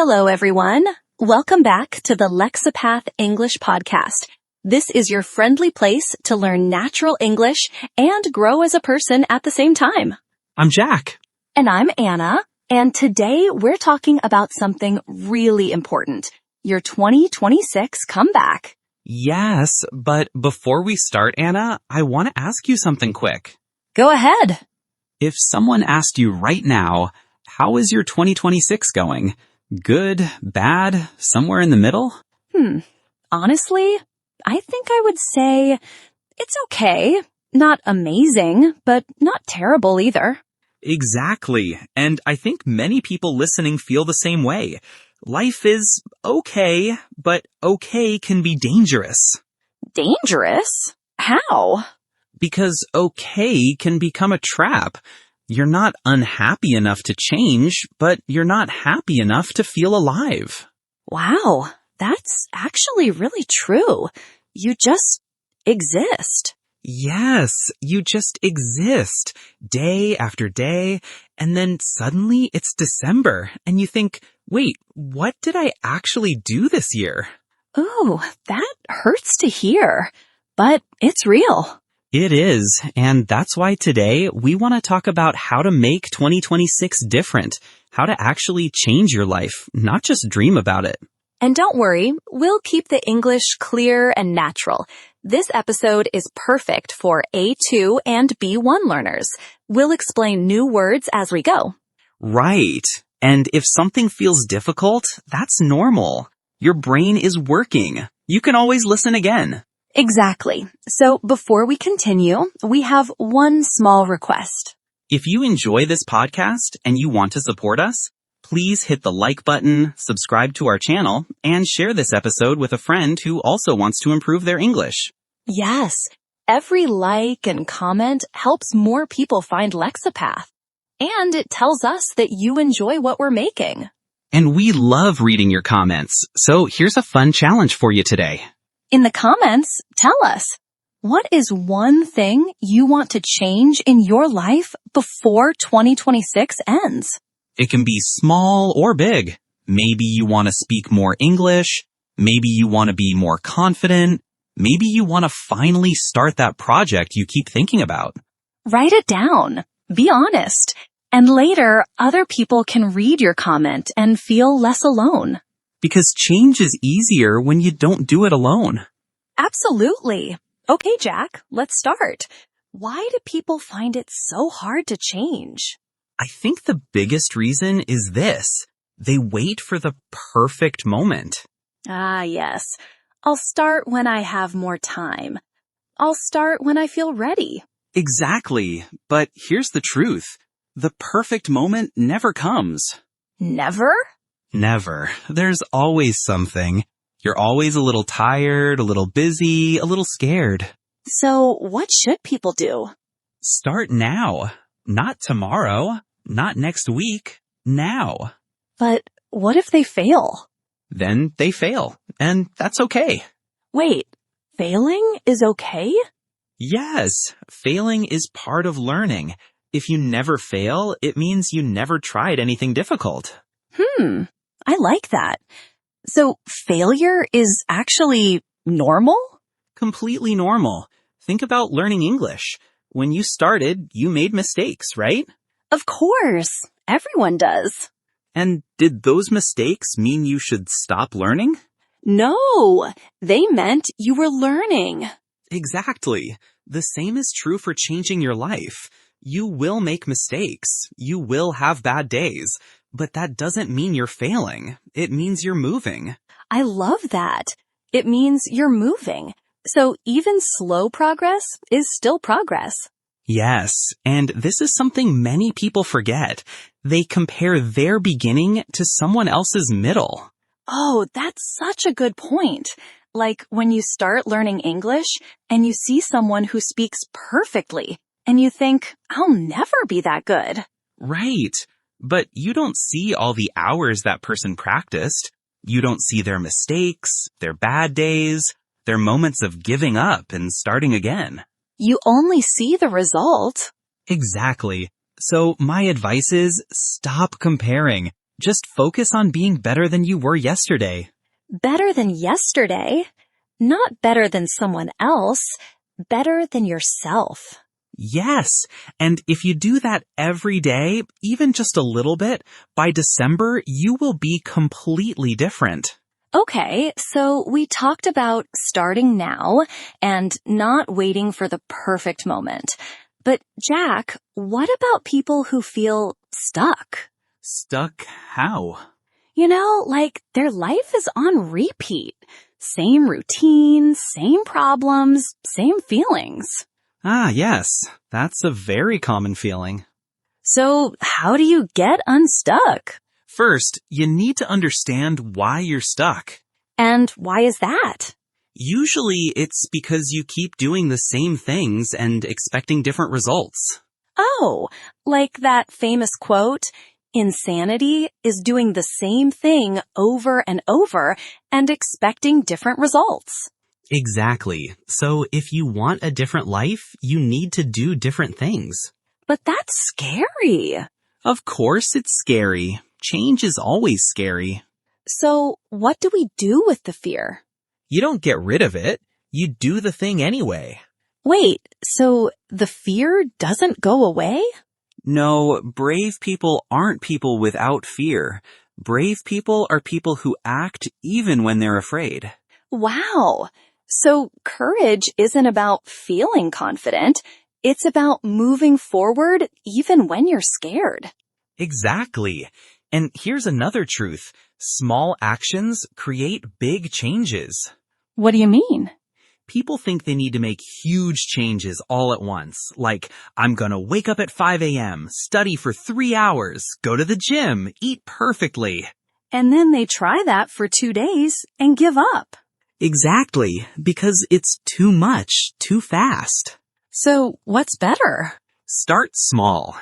Hello, everyone. Welcome back to the Lexapath English Podcast. This is your friendly place to learn natural English and grow as a person at the same time. I'm Jack. And I'm Anna. And today we're talking about something really important, your 2026 comeback. Yes, but before we start, Anna, I want to ask you something quick. Go ahead. If someone asked you right now, how is your 2026 going? Good, bad, somewhere in the middle? Honestly, I think I would say it's okay. Not amazing, but not terrible either. Exactly, and I think many people listening feel the same way. Life is okay, but okay can be dangerous. Dangerous? How? Because okay can become a trap. You're not unhappy enough to change, but you're not happy enough to feel alive. Wow, that's actually really true. You just exist. Yes, you just exist, day after day, and then suddenly it's December, and you think, wait, what did I actually do this year? Ooh, that hurts to hear, but it's real. It is, and that's why today we want to talk about how to make 2026 different, how to actually change your life, not just dream about it. And don't worry, we'll keep the English clear and natural. This episode is perfect for A2 and B1 learners. We'll explain new words as we go. Right, and if something feels difficult, that's normal. Your brain is working. You can always listen again. Exactly. So before we continue, we have one small request. If you enjoy this podcast and you want to support us, please hit the like button, subscribe to our channel, and share this episode with a friend who also wants to improve their English. Yes, every like and comment helps more people find Lexapath. And it tells us that you enjoy what we're making. And we love reading your comments, so here's a fun challenge for you today. In the comments, tell us, what is one thing you want to change in your life before 2026 ends? It can be small or big. Maybe you want to speak more English. Maybe you want to be more confident. Maybe you want to finally start that project you keep thinking about. Write it down. Be honest. And later, other people can read your comment and feel less alone. Because change is easier when you don't do it alone. Absolutely. Okay, Jack, let's start. Why do people find it so hard to change? I think the biggest reason is this. They wait for the perfect moment. Ah, yes. I'll start when I have more time. I'll start when I feel ready. Exactly. But here's the truth. The perfect moment never comes. Never? Never. There's always something. You're always a little tired, a little busy, a little scared. So what should people do? Start now. Not tomorrow. Not next week. Now. But what if they fail? Then they fail. And that's okay. Wait, failing is okay? Yes, failing is part of learning. If you never fail, it means you never tried anything difficult. I like that. So failure is actually normal? Completely normal. Think about learning English. When you started, you made mistakes, right? Of course. Everyone does. And did those mistakes mean you should stop learning? No, they meant you were learning. Exactly. The same is true for changing your life. You will make mistakes. You will have bad days. But that doesn't mean you're failing. It means you're moving. I love that. It means you're moving. So even slow progress is still progress. Yes, and this is something many people forget. They compare their beginning to someone else's middle. Oh, that's such a good point. Like when you start learning English and you see someone who speaks perfectly and you think, I'll never be that good. Right. But you don't see all the hours that person practiced. You don't see their mistakes, their bad days, their moments of giving up and starting again. You only see the result. Exactly. So my advice is stop comparing. Just focus on being better than you were yesterday. Better than yesterday? Not better than someone else, better than yourself. Yes, and if you do that every day, even just a little bit, by December, you will be completely different. Okay, so we talked about starting now and not waiting for the perfect moment. But Jack, what about people who feel stuck? Stuck how? You know, like their life is on repeat. Same routine, same problems, same feelings. Ah, yes, that's a very common feeling. So how do you get unstuck? First, you need to understand why you're stuck. And why is that? Usually, it's because you keep doing the same things and expecting different results. Oh, like that famous quote, insanity is doing the same thing over and over and expecting different results. Exactly. So if you want a different life, you need to do different things. But that's scary. Of course it's scary. Change is always scary. So what do we do with the fear? You don't get rid of it. You do the thing anyway. Wait, so the fear doesn't go away? No, brave people aren't people without fear. Brave people are people who act even when they're afraid. Wow. So courage isn't about feeling confident. It's about moving forward even when you're scared. Exactly. And here's another truth. Small actions create big changes. What do you mean? People think they need to make huge changes all at once, like, I'm gonna wake up at 5 a.m., study for 3 hours, go to the gym, eat perfectly. And then they try that for 2 days and give up. Exactly, because it's too much, too fast. So what's better? Start small.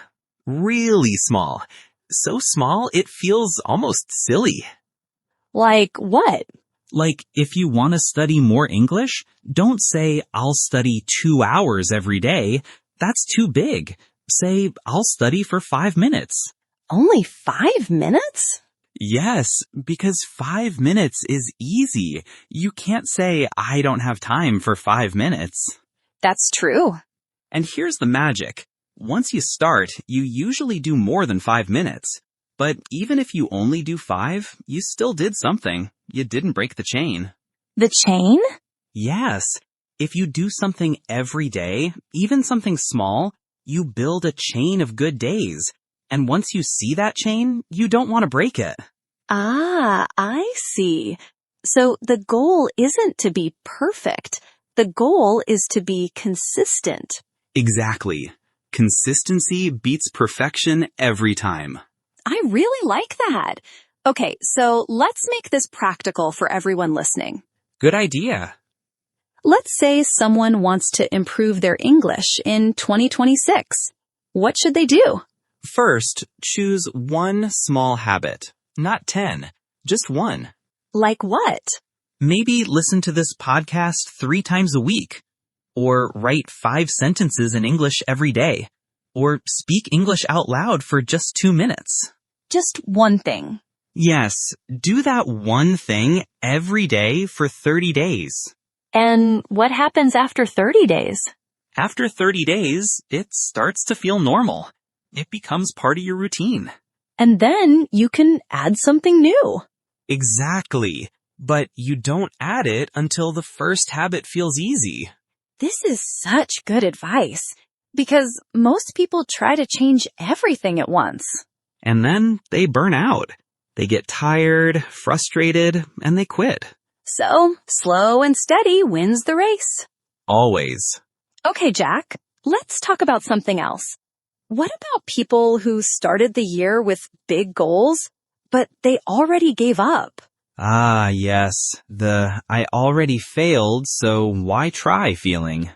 Really small. So small it feels almost silly. Like what? Like, if you want to study more English, don't say, I'll study 2 hours every day. That's too big. Say, I'll study for 5 minutes. Only 5 minutes? Yes, because 5 minutes is easy. You can't say, I don't have time for 5 minutes. That's true. And here's the magic. Once you start, you usually do more than 5 minutes. But even if you only do 5, you still did something. You didn't break the chain. The chain? Yes. If you do something every day, even something small, you build a chain of good days. And once you see that chain, you don't want to break it. Ah, I see. So the goal isn't to be perfect. The goal is to be consistent. Exactly. Consistency beats perfection every time. I really like that. Okay, so let's make this practical for everyone listening. Good idea. Let's say someone wants to improve their English in 2026. What should they do? First, choose one small habit. Not 10, just one. Like what? Maybe listen to this podcast 3 times a week. Or write 5 sentences in English every day. Or speak English out loud for just 2 minutes. Just one thing. Yes, do that one thing every day for 30 days. And what happens after 30 days? After 30 days, it starts to feel normal. It becomes part of your routine. And then you can add something new. Exactly. But you don't add it until the first habit feels easy. This is such good advice because most people try to change everything at once. And then they burn out. They get tired, frustrated, and they quit. So, slow and steady wins the race. Always. Okay, Jack, let's talk about something else. What about people who started the year with big goals, but they already gave up? Ah, yes. The I already failed, so why try feeling.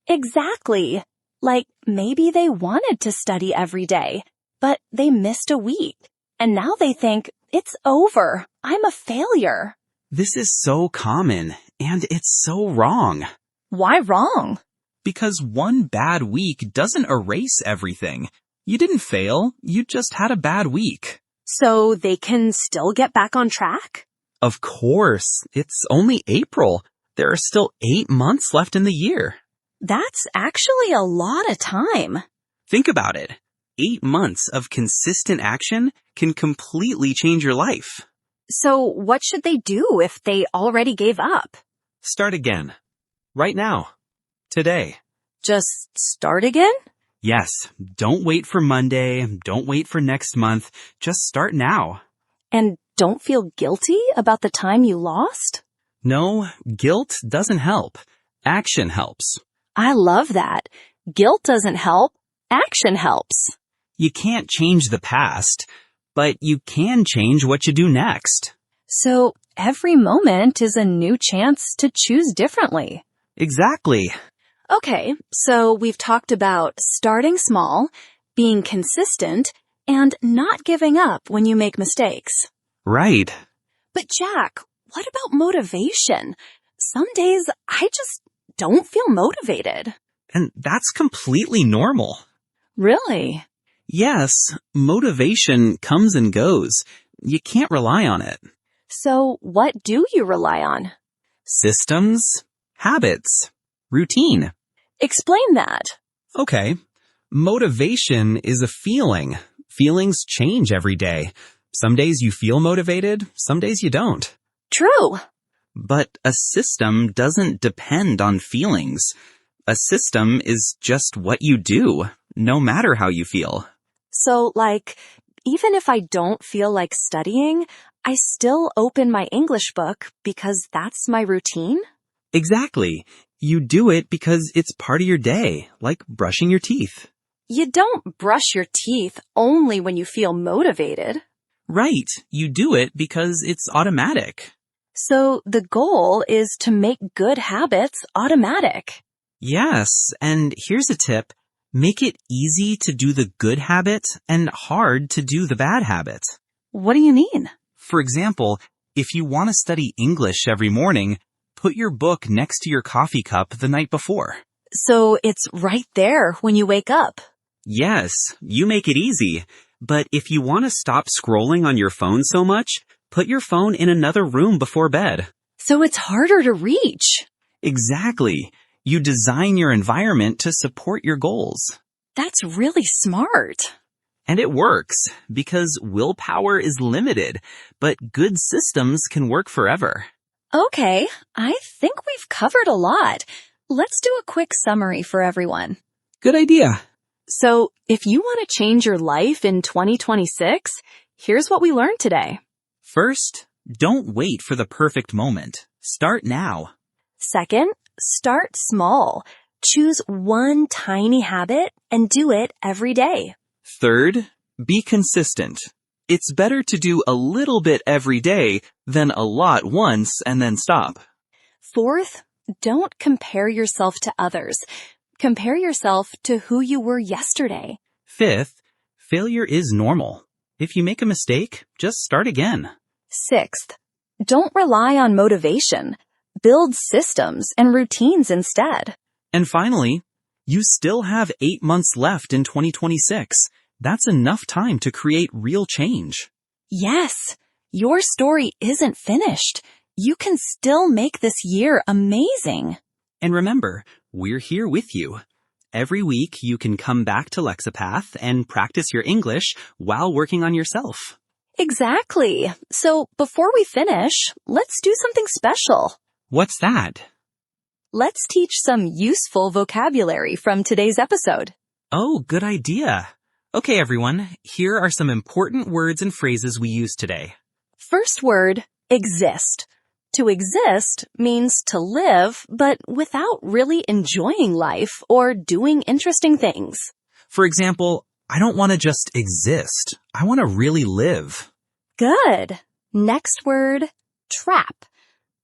Exactly. Like maybe they wanted to study every day, but they missed a week. And now they think, it's over. I'm a failure. This is so common, and it's so wrong. Why wrong? Because one bad week doesn't erase everything. You didn't fail, you just had a bad week. So they can still get back on track? Of course, it's only April. There are still 8 months left in the year. That's actually a lot of time. Think about it. 8 months of consistent action can completely change your life. So what should they do if they already gave up? Start again. Right now. Today. Just start again? Yes, don't wait for Monday. Don't wait for next month. Just start now. And don't feel guilty about the time you lost? No, guilt doesn't help. Action helps. I love that. Guilt doesn't help. Action helps. You can't change the past, but you can change what you do next. So every moment is a new chance to choose differently. Exactly. Okay, so we've talked about starting small, being consistent, and not giving up when you make mistakes. Right. But Jack, what about motivation? Some days I just don't feel motivated. And that's completely normal. Really? Yes, motivation comes and goes. You can't rely on it. So what do you rely on? Systems, habits, routine. Explain that. Okay. Motivation is a feeling. Feelings change every day. Some days you feel motivated, some days you don't. True. But a system doesn't depend on feelings. A system is just what you do, no matter how you feel. So, even if I don't feel like studying, I still open my English book because that's my routine? Exactly. You do it because it's part of your day, like brushing your teeth. You don't brush your teeth only when you feel motivated. Right. You do it because it's automatic. So the goal is to make good habits automatic. Yes, and here's a tip. Make it easy to do the good habit and hard to do the bad habit. What do you mean? For example, if you want to study English every morning, put your book next to your coffee cup the night before. So it's right there when you wake up. Yes, you make it easy. But if you want to stop scrolling on your phone so much, put your phone in another room before bed. So it's harder to reach. Exactly. You design your environment to support your goals. That's really smart. And it works, because willpower is limited, but good systems can work forever. Okay, I think we've covered a lot. Let's do a quick summary for everyone. Good idea. So, if you want to change your life in 2026, here's what we learned today. First, don't wait for the perfect moment. Start now. Second, start small. Choose one tiny habit and do it every day. Third, be consistent. It's better to do a little bit every day than a lot once and then stop. Fourth, don't compare yourself to others. Compare yourself to who you were yesterday. Fifth, failure is normal. If you make a mistake, just start again. Sixth, don't rely on motivation. Build systems and routines instead. And finally, you still have 8 months left in 2026. That's enough time to create real change. Yes, your story isn't finished. You can still make this year amazing. And remember, we're here with you. Every week, you can come back to Lexapath and practice your English while working on yourself. Exactly. So before we finish, let's do something special. What's that? Let's teach some useful vocabulary from today's episode. Oh, good idea. Okay, everyone, here are some important words and phrases we use today. First word, exist. To exist means to live, but without really enjoying life or doing interesting things. For example, I don't want to just exist. I want to really live. Good. Next word, trap.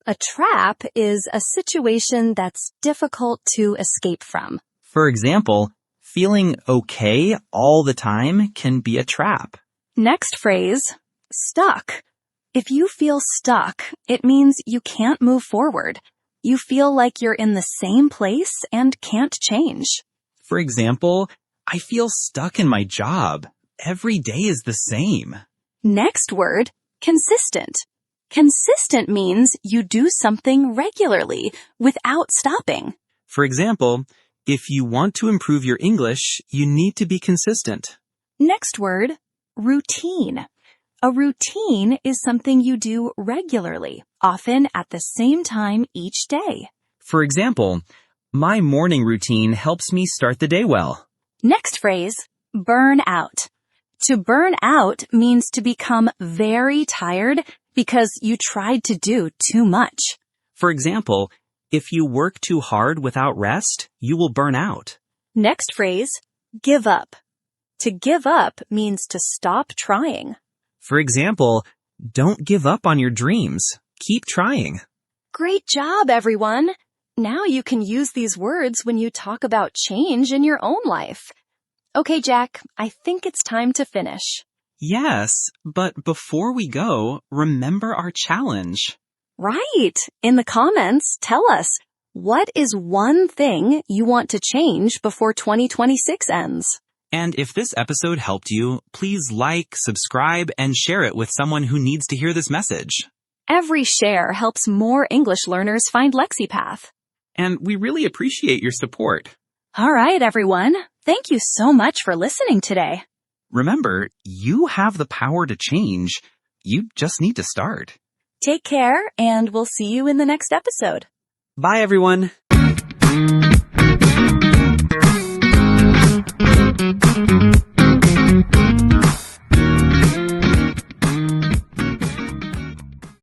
A trap is a situation that's difficult to escape from. For example, feeling okay all the time can be a trap. Next phrase, stuck. If you feel stuck, it means you can't move forward. You feel like you're in the same place and can't change. For example, I feel stuck in my job. Every day is the same. Next word, consistent. Consistent means you do something regularly without stopping. For example, if you want to improve your English, you need to be consistent. Next word, routine. A routine is something you do regularly, often at the same time each day. For example, my morning routine helps me start the day well. Next phrase, burn out. To burn out means to become very tired because you tried to do too much. For example, if you work too hard without rest, you will burn out. Next phrase, give up. To give up means to stop trying. For example, don't give up on your dreams. Keep trying. Great job, everyone! Now you can use these words when you talk about change in your own life. Okay, Jack, I think it's time to finish. Yes, but before we go, remember our challenge. Right! In the comments, tell us, what is one thing you want to change before 2026 ends? And if this episode helped you, please like, subscribe, and share it with someone who needs to hear this message. Every share helps more English learners find LexiPath. And we really appreciate your support. All right, everyone. Thank you so much for listening today. Remember, you have the power to change. You just need to start. Take care, and we'll see you in the next episode. Bye, everyone.